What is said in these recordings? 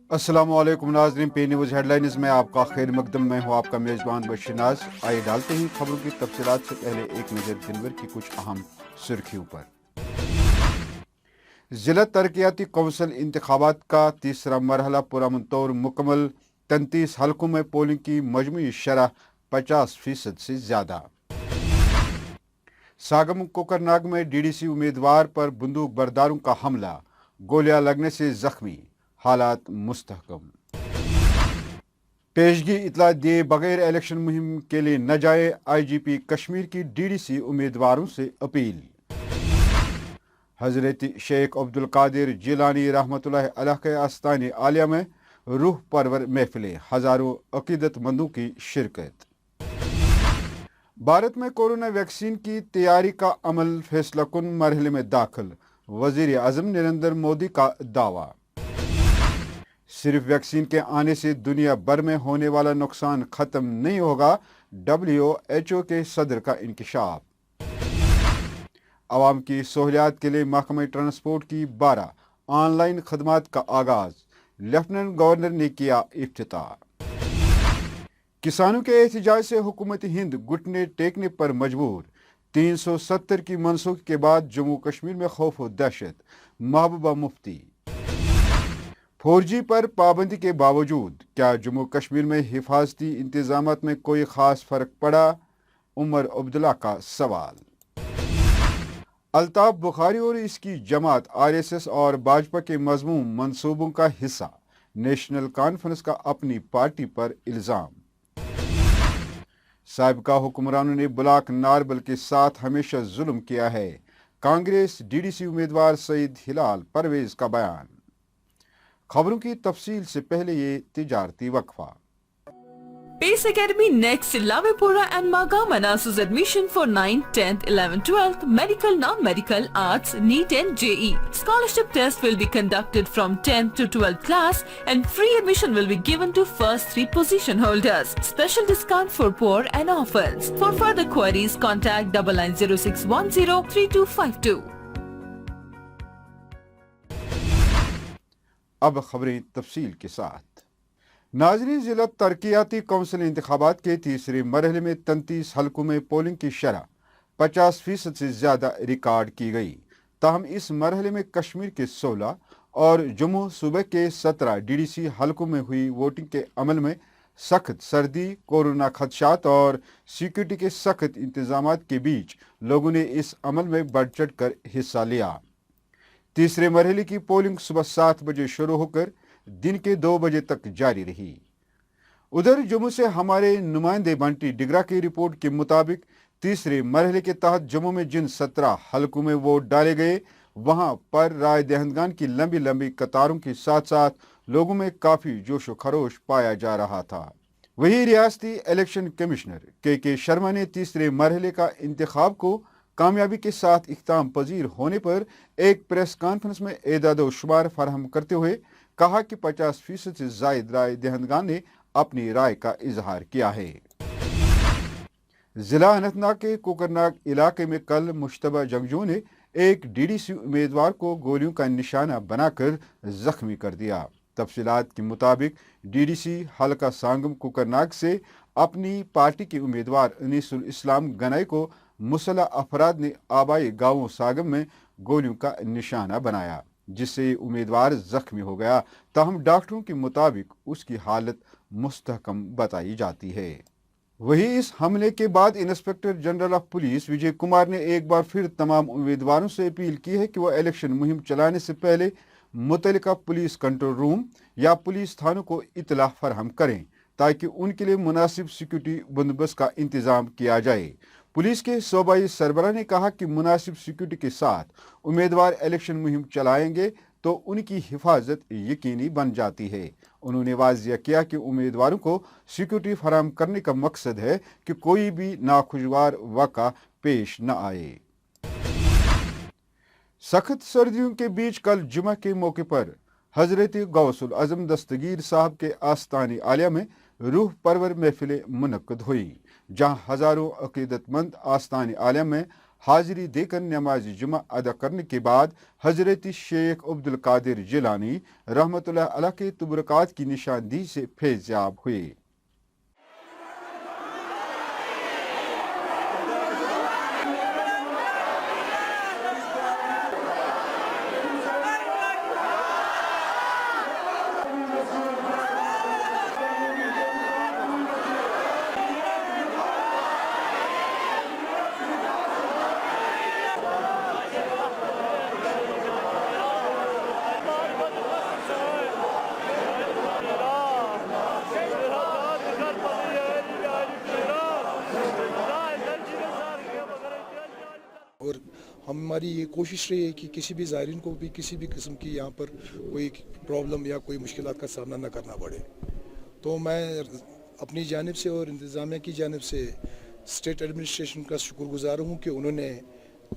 अस्सलाम वालेकुम नाज़रीन, पी न्यूज़ हेडलाइंस में आपका खैर मकदम। मैं हूँ आपका मेज़बान बशीर नाज। आइए डालते हैं खबरों की तफसीलात से पहले एक नज़र दिन भर की कुछ अहम सुर्खियों पर। ज़िला तरक्याती कौंसिल इंतखाबात का तीसरा मरहला पुरअमन तौर मुकम्मल। 33 हलकों में पोलिंग की मजमूई शरह 50% से ज़्यादा। सागम कोकरनाग में डीडीसी उम्मीदवार पर बंदूक बरदारों का हमला, गोलियां लगने से जख्मी, हालात मुस्तहकम। पेशगी इतला दिए बगैर इलेक्शन मुहिम के लिए न जाए, आईजीपी कश्मीर की डीडीसी उम्मीदवारों से अपील। हजरत शेख अब्दुल कादिर जिलानी रहमतुल्लाह अलैह के आस्ताने आलिया में रूह परवर महफिलें, हजारों अकीदतमंदों की शिरकत। भारत में कोरोना वैक्सीन की तैयारी का अमल फैसला कुन मरहले में दाखिल, वजीर आजम नरेंद्र मोदी का दावा। सिर्फ वैक्सीन के आने से दुनिया भर में होने वाला नुकसान खत्म नहीं होगा, WHO के सदर का इंकशाफ। आवाम की सहूलियात के लिए महकमा ट्रांसपोर्ट की 12 ऑनलाइन खदमात का आगाज, लेफ्टिनेंट गवर्नर ने किया इफ्तिताह। किसानों के एहतजाज से हुकूमत हिंद घुटने टेकने पर मजबूर, 370 की मनसूखी के बाद जम्मू कश्मीर में खौफ व दहशत, महबूबा मुफ्ती। 4G पर पाबंदी के बावजूद क्या जम्मू कश्मीर में हिफाजती इंतजामात में कोई खास फर्क पड़ा, उमर अब्दुल्ला का सवाल। अल्ताफ बुखारी और इसकी जमात RSS और भाजपा के मजमूम मंसूबों का हिस्सा, नेशनल कॉन्फ्रेंस का अपनी पार्टी पर इल्जाम। साबिका हुक्मरानों ने ब्लॉक नारबल के साथ हमेशा जुल्म किया है, कांग्रेस डीडीसी उम्मीदवार सईद हिलाल परवेज का बयान। खबरों की तफसील से पहले ये तिजारती वक्फा। Pace Academy next in Lavipura and Magam announces admission for 9th, 10th, 11th, 12th, medical, non-medical, arts, NEET and JE. Scholarship test will be conducted from 10th to 12th class and free admission will be given to first 3 position holders. Special discount for poor and orphans. For further queries, contact 9906103252. अब खबरें तफसील के साथ। नाज़रीन, जिला तरक्याती council इंतखाबात के तीसरे मरहले में 33 हलकों में पोलिंग की शरह 50% से ज़्यादा रिकॉर्ड की गई। ताहम इस मरहले में कश्मीर के 16 और जम्मू सूबे के 17 डीडीसी हलकों में हुई वोटिंग के अमल में सख्त सर्दी, कोरोना खदशात और सिक्योरिटी के सख्त इंतजामात के बीच लोगों ने इस अमल में बढ़ चढ़ कर हिस्सा लिया। तीसरे मरहले की पोलिंग सुबह 7 बजे शुरू होकर दिन के 2 बजे तक जारी रही। उधर जम्मू से हमारे नुमाइंदे बंटी डिगरा की रिपोर्ट के मुताबिक तीसरे मरहले के तहत जम्मू में जिन 17 हलकों में वोट डाले गए, वहां पर राय दहंदगान की लंबी लंबी कतारों के साथ साथ लोगों में काफी जोशो खरोश पाया जा रहा था। वहीं रियासती इलेक्शन कमिश्नर के शर्मा ने तीसरे मरहले का इंतखाब को कामयाबी के साथ इख्ताम पजीर होने पर एक प्रेस कॉन्फ्रेंस में एदाद शुमार फराहम करते हुए कहा कि 50% से जायद राय दहंदगान ने अपनी राय का इजहार किया है। जिला अनंतनाग के कोकरनाग इलाके में कल मुश्तबा जंगजू ने एक डीडीसी उम्मीदवार को गोलियों का निशाना बनाकर जख्मी कर दिया। तफसीलात के मुताबिक डीडीसी हलका सांगम कोकरनाग से अपनी पार्टी के उम्मीदवार अनीसुल इस्लाम गनाई को मुसल्ह अफराद ने आबाई गांवों सागम में गोलियों का निशाना बनाया, जिससे उम्मीदवार जख्मी हो गया। ताहम डॉक्टरों के मुताबिक उसकी हालत मुस्तहकम बताई जाती है। वहीं इस हमले के बाद inspector general of police Vijay Kumar ने एक बार फिर तमाम उम्मीदवारों से अपील की है कि वह इलेक्शन मुहिम चलाने से पहले मुतल्लिका पुलिस कंट्रोल रूम या पुलिस थानों को इतला फराहम करें, ताकि उनके लिए मुनासिब सिक्योरिटी बंदोबस्त का इंतजाम किया जाए। पुलिस के सूबाई सरबराह ने कहा कि मुनासिब सिक्योरिटी के साथ उम्मीदवार इलेक्शन मुहिम चलाएंगे तो उनकी हिफाजत यकीनी बन जाती है। उन्होंने वाजिया किया कि उम्मीदवारों को सिक्योरिटी फराहम करने का मकसद है कि कोई भी नाखुशगवार वाक़ा पेश न आए। सख्त सर्दियों के बीच कल जुमा के मौके पर हजरत गौसुल आजम दस्तगीर साहब के आस्तानी आलिया में रूह परवर महफिलें मुनक्कद हुई, जहां हजारों अकीदतमंद आस्तानी आलिया में हाजिरी देकर नमाज जुमा अदा करने के बाद हजरत शेख अब्दुल कादिर जिलानी रहमतुल्लाह अलैह के तुबरकात की निशानदेही से फैज़याब हुए। और हमारी ये कोशिश रही है कि किसी भी ज़ायरीन को भी किसी भी किस्म की यहाँ पर कोई प्रॉब्लम या कोई मुश्किलात का सामना न करना पड़े। तो मैं अपनी जानिब से और इंतज़ामिया की जानिब से स्टेट एडमिनिस्ट्रेशन का शुक्रगुज़ार हूँ कि उन्होंने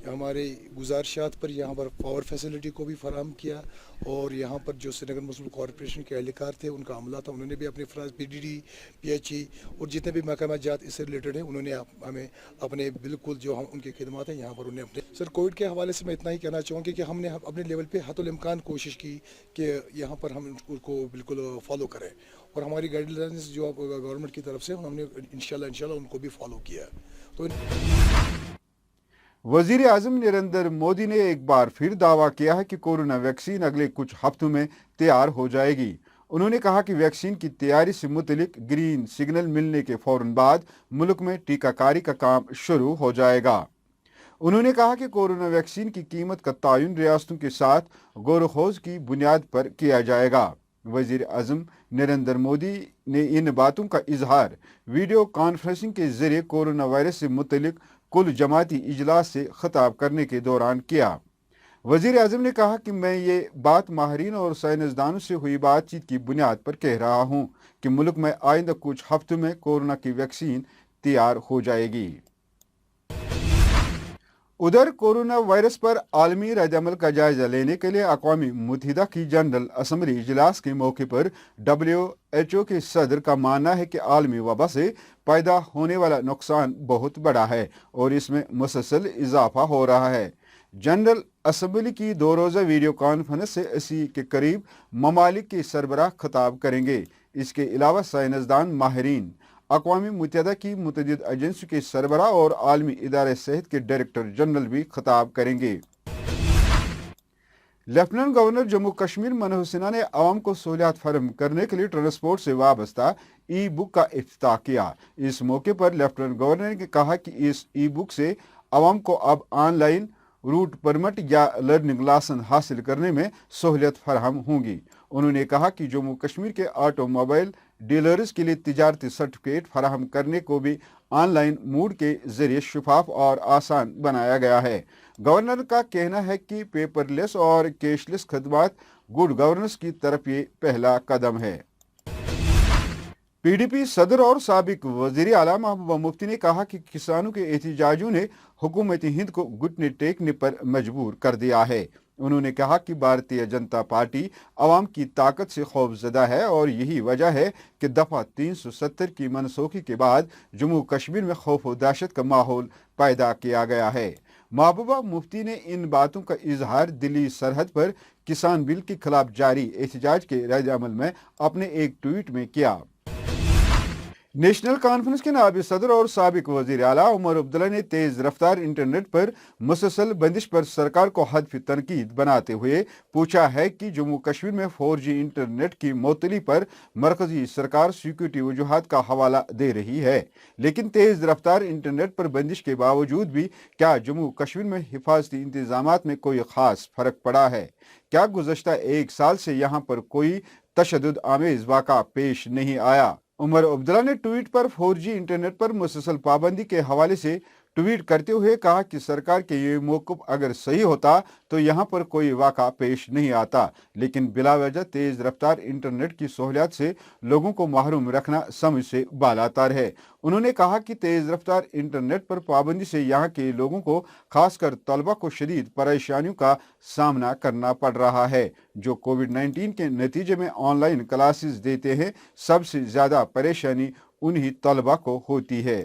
हमारे गुजारिशात पर यहाँ पर पावर फैसिलिटी को भी फराहम किया और यहाँ पर जो श्रीनगर म्यूनसिपल कॉरपोरेशन के एहलकार थे, उनका अमला था, उन्होंने भी अपने फ़राज़ PDD, PHE और जितने भी महकमा जात इससे रिलेटेड हैं, उन्होंने हमें अपने बिल्कुल जो हम उनकी खिदमत हैं यहाँ पर उन्हें अपने सर कोविड के हवाले से मैं इतना ही कहना चाहूँगी कि हमने अपने लेवल पर हतुल इम्कान कोशिश की कि यहाँ पर हम उनको बिल्कुल फॉलो करें और हमारी गाइडलाइंस जो गवर्नमेंट की तरफ से हमने इंशाल्लाह उनको भी फॉलो किया। तो वजीर आजम नरेंद्र मोदी ने एक बार फिर दावा किया है कि कोरोना वैक्सीन अगले कुछ हफ्तों में तैयार हो जाएगी। उन्होंने कहा कि वैक्सीन की तैयारी से मुतलिक ग्रीन सिग्नल मिलने के फौरन बाद मुल्क में टीकाकारी का काम शुरू हो जाएगा। उन्होंने कहा कि कोरोना वैक्सीन की कीमत का तयन रियासतों के साथ गौर-व-खोज की बुनियाद पर किया जाएगा। वजीर आजम नरेंद्र मोदी ने इन बातों का इजहार वीडियो कॉन्फ्रेंसिंग के जरिए कोरोना वायरस से मुतलिक कुल जमाती इजलास से खिताब करने के दौरान किया। वजीर आजम ने कहा कि मैं ये बात माहिरीन और साइंसदानों से हुई बातचीत की बुनियाद पर कह रहा हूँ कि मुल्क में आइंदा कुछ हफ्तों में कोरोना की वैक्सीन तैयार हो जाएगी। उधर कोरोना वायरस पर आलमी रद्द-ए-अमल का जायजा लेने के लिए अक़वाम मुत्तहिदा की जनरल असम्बली इजलास के मौके पर WHO के सदर का मानना है कि आलमी वबा से पैदा होने वाला नुकसान बहुत बड़ा है और इसमें मुसलसल इजाफा हो रहा है। जनरल असम्बली की 2 रोज़ा वीडियो कॉन्फ्रेंस से 80 के करीब ममालिक के सरबराह खिताब करेंगे। इसके अलावा साइंसदान, माहिरीन, अक़वाम मुत्तहिदा की मुतअद्दिद एजेंसियों के सरबराह और आलमी इदारे सेहत के डायरेक्टर जनरल भी खिताब करेंगे। लेफ्टिनेंट गवर्नर जम्मू कश्मीर मनोहर सिन्हा ने आवाम को सहूलियात फराहम करने के लिए ट्रांसपोर्ट से वाबस्ता ई बुक का इफ्तिताह किया। इस मौके पर लेफ्टिनेंट गवर्नर ने कहा कि इस ई बुक से आवाम को अब ऑनलाइन रूट परमिट या लर्निंग लाइसेंस हासिल करने में सहूलियत फराहम होंगी। उन्होंने कहा कि जम्मू कश्मीर के ऑटोमोबाइल डीलर्स के लिए तिजारती सर्टिफिकेट फराहम करने को भी ऑनलाइन मोड के जरिए शफाफ और आसान बनाया गया है। गवर्नर का कहना है कि पेपरलेस और कैशलेस खदमात गुड गवर्नेंस की तरफ ये पहला कदम है। PDP सदर और साबिक वज़ीर आला महबूबा मुफ्ती ने कहा कि किसानों के एहतजाजों ने हुकूमत हिंद को घुटने टेकने पर मजबूर कर दिया है। उन्होंने कहा कि भारतीय जनता पार्टी अवाम की ताकत से खौफजदा है और यही वजह है कि दफा 370 की मनसूखी के बाद जम्मू कश्मीर में खौफ और दहशत का माहौल पैदा किया गया है। महबूबा मुफ्ती ने इन बातों का इजहार दिल्ली सरहद पर किसान बिल के खिलाफ जारी एहतजाज के रद्द-ए-अमल में अपने एक ट्वीट में किया। नेशनल कॉन्फ्रेंस के नायब सदर और साबिक वज़ीर आला उमर अब्दुल्ला ने तेज रफ्तार इंटरनेट पर मुसलसल बंदिश पर सरकार को हदफ तनकीद बनाते हुए पूछा है कि जम्मू कश्मीर में 4G इंटरनेट की मुअत्तली पर मरकजी सरकार सिक्योरिटी वजूहात का हवाला दे रही है, लेकिन तेज रफ्तार इंटरनेट पर बंदिश के बावजूद भी क्या जम्मू कश्मीर में हिफाजती इंतजामात में कोई खास फर्क पड़ा है? क्या गुज़श्ता 1 साल से यहाँ पर कोई तशद्दुद आमेज वाक़ा पेश नहीं आया? उमर अब्दुल्ला ने ट्वीट पर 4G इंटरनेट पर मुसलसल पाबंदी के हवाले से ट्वीट करते हुए कहा कि सरकार के ये मौक़िफ़ अगर सही होता तो यहाँ पर कोई वाक़ा पेश नहीं आता, लेकिन बिलावजह तेज़ रफ्तार इंटरनेट की सहूलियत से लोगों को महरूम रखना समझ से बालातर है। उन्होंने कहा कि तेज़ रफ्तार इंटरनेट पर पाबंदी से यहाँ के लोगों को खासकर तलबा को शदीद परेशानियों का सामना करना पड़ रहा है, जो कोविड-19 के नतीजे में ऑनलाइन क्लासेस देते हैं। सबसे ज़्यादा परेशानी उन्हीं तलबा को होती है।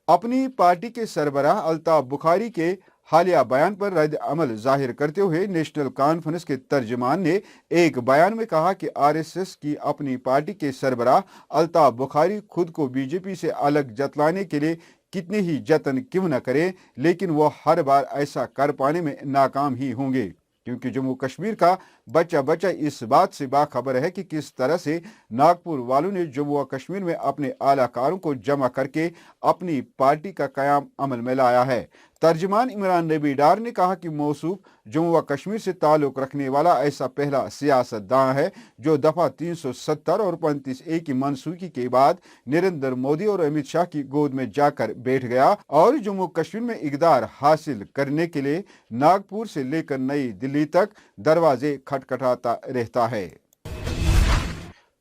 अपनी पार्टी के सरबराह अल्ताफ बुखारी के हालिया बयान पर रद्द अमल जाहिर करते हुए नेशनल कॉन्फ्रेंस के तर्जमान ने एक बयान में कहा कि आरएसएस की अपनी पार्टी के सरबराह अल्ताफ बुखारी खुद को बीजेपी से अलग जतलाने के लिए कितने ही जतन क्यों न करें, लेकिन वो हर बार ऐसा कर पाने में नाकाम ही होंगे, क्योंकि जम्मू कश्मीर का बच्चा बच्चा इस बात से बाखबर है कि किस तरह से नागपुर वालों ने जम्मू व कश्मीर में अपने आलाकारों को जमा करके अपनी पार्टी का कयाम अमल में लाया है। तर्जमान इमरान नबी डार ने कहा कि मौसूफ जम्मू व कश्मीर से ताल्लुक रखने वाला ऐसा पहला सियासतदान है जो दफा 370 और 35A की मनसूखी के बाद नरेंद्र मोदी और अमित शाह की गोद में जाकर बैठ गया और जम्मू कश्मीर में इक़्तिदार हासिल करने के लिए नागपुर से लेकर नई दिल्ली तक दरवाजे खटखटाता रहता है।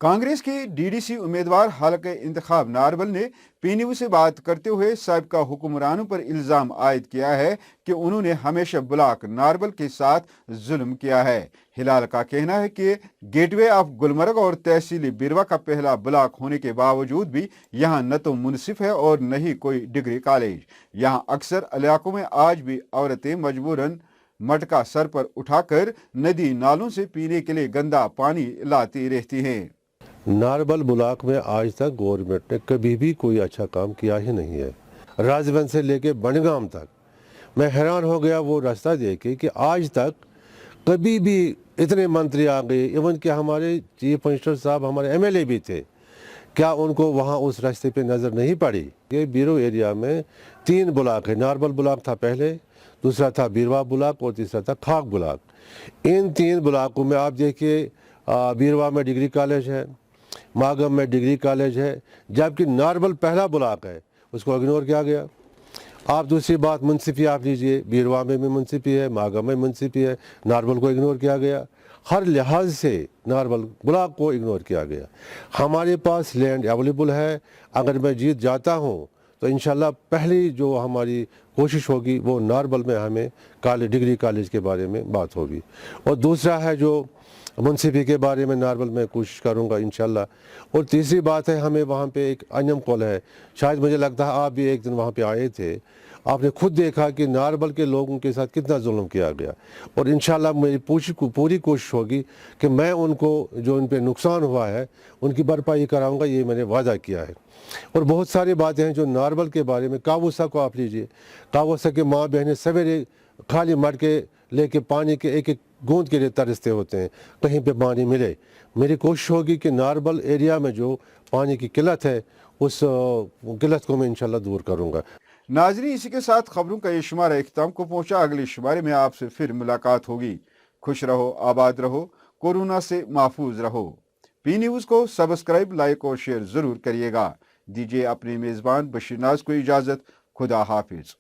कांग्रेस के डीडीसी उम्मीदवार हल्के इंतखाब नारबल ने पीनीयू से बात करते हुए साबिका हुक्मरानों पर इल्जाम आयद किया है कि उन्होंने हमेशा ब्लॉक नारबल के साथ जुल्म किया है। हिलाल का कहना है कि गेटवे ऑफ गुलमर्ग और तहसील बिरवा का पहला ब्लॉक होने के बावजूद भी यहाँ न तो मुनसिफ है और न ही कोई डिग्री कॉलेज। यहाँ अक्सर इलाकों में आज भी औरतें मजबूरन मटका सर पर उठाकर नदी नालों से पीने के लिए गंदा पानी लाती रहती हैं। नारबल ब्लॉक में आज तक गवर्नमेंट ने कभी भी कोई अच्छा काम किया ही नहीं है। राजबंद से लेके बनगाम तक मैं हैरान हो गया वो रास्ता देख के कि आज तक कभी भी इतने मंत्री आ गए, इवन कि हमारे चीफ मिनिस्टर साहब हमारे एमएलए भी थे, क्या उनको वहाँ उस रास्ते पे नज़र नहीं पड़ी। ये बीरो एरिया में 3 ब्लॉक है। नारबल ब्लॉक था पहले, दूसरा था बीरवा ब्लॉक और तीसरा था खाक ब्लॉक। इन 3 ब्लॉकों में आप देखिए बीरवा में डिग्री कॉलेज है, मागम में डिग्री कॉलेज है, जबकि नारबल पहला ब्लॉक है उसको इग्नोर किया गया। आप दूसरी बात मुंसिफी आप लीजिए, बीरवा में भी मुंसिफी है, मागम में मुंसिफी है, नारबल को इग्नोर किया गया। हर लिहाज से नारबल ब्लॉक को इग्नोर किया गया। हमारे पास लैंड अवेलेबल है, अगर मैं जीत जाता हूँ तो इंशाल्लाह पहली जो हमारी कोशिश होगी वो नारबल में हमें डिग्री कॉलेज के बारे में बात होगी, और दूसरा है जो मुंसिफी के बारे में नारबल में कोशिश करूंगा इंशाल्लाह। और तीसरी बात है, हमें वहाँ पे एक अन्यम कॉल है, शायद मुझे लगता है आप भी एक दिन वहाँ पे आए थे, आपने खुद देखा कि नारबल के लोगों के साथ कितना जुल्म किया गया। और इंशाल्लाह मेरी पूरी कोशिश होगी कि मैं उनको जो उन पर नुकसान हुआ है उनकी भरपाई कराऊंगा, ये मैंने वादा किया है। और बहुत सारी बातें हैं जो नारबल के बारे में, कावूसा को आप लीजिए, कावूसा के माँ बहनें सवेरे खाली मटके लेके पानी के एक एक बूंद के लिए तरसते होते हैं, कहीं पे पानी मिले। मेरी कोशिश होगी कि नारबल एरिया में जो पानी की किल्लत है उस किल्लत को मैं इंशाल्लाह दूर करूंगा। नाज़रीन, इसी के साथ खबरों का ये शुमारा इख्तिताम को पहुंचा। अगले शुमारे में आपसे फिर मुलाकात होगी। खुश रहो, आबाद रहो, कोरोना से महफूज रहो। पी न्यूज़ को सब्सक्राइब, लाइक और शेयर ज़रूर करिएगा। दीजिए अपने मेज़बान बशीर नाज को इजाज़त। खुदा हाफिज।